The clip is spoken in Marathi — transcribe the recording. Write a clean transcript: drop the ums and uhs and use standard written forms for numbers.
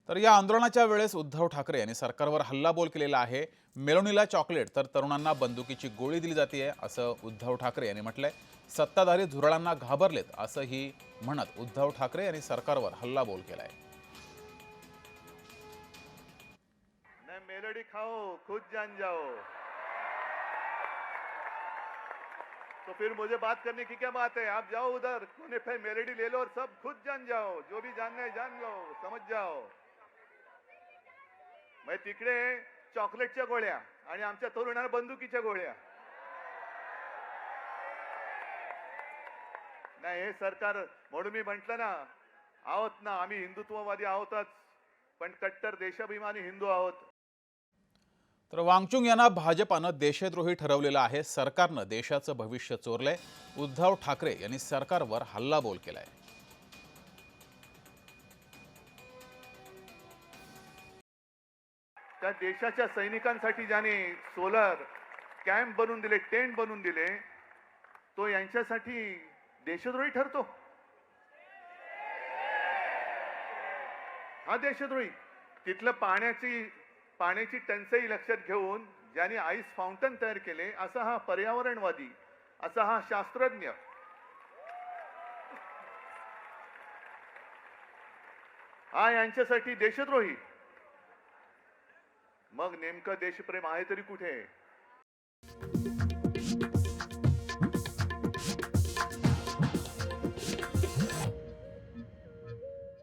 तर या आंदोलनाच्या वेळेस उद्धव ठाकरे यांनी सरकारवर हल्लाबोल केलेला आहे। मेलोनीला चॉकलेट तर तरुणांना बंदुकीची गोळी दिली जाते असं उद्धव ठाकरे यांनी म्हटलंय। सत्ताधारी झुरळांना घाबरलेत असंही म्हणत उद्धव ठाकरे यांनी सरकारवर हल्लाबोल केलाय। मैं मेलोडी खाऊं खुद जान जाओ, तो फिर मुझे बात करने की क्या बात है। आप जाओ उधर कोने पे मेलोडी ले लो और सब खुद जान जाओ, जो भी जानना है जान लो, समझ जाओ। मैं तिकडे चॉकलेटच्या गोळ्या आणि आमच्या तरुणांना बंदुकीच्या गोळ्या। नाही हे सरकार, म्हणून मी म्हटलं ना, आहोत ना आम्ही हिंदुत्ववादी आहोतच, पण कट्टर देशाभिमानी हिंदू आहोत। तर वांगचुक यांना भाजपानं देशद्रोही ठरवलेलं आहे। सरकारनं देशाचं भविष्य चोरलंय। उद्धव ठाकरे यांनी सरकारवर हल्लाबोल केलाय। त्या देशाच्या सैनिकांसाठी ज्याने सोलर कॅम्प बनवून दिले, टेंट बनवून दिले, तो यांच्यासाठी देशद्रोही ठरतो। हा देशद्रोही। तिथलं पाण्याची टंचाई लक्षात घेऊन ज्याने आईस फाउंटन तयार केले, असा हा पर्यावरणवादी, असा हा शास्त्रज्ञ, हा यांच्यासाठी देशद्रोही। मग नेमकं देशप्रेम आहे तरी कुठे?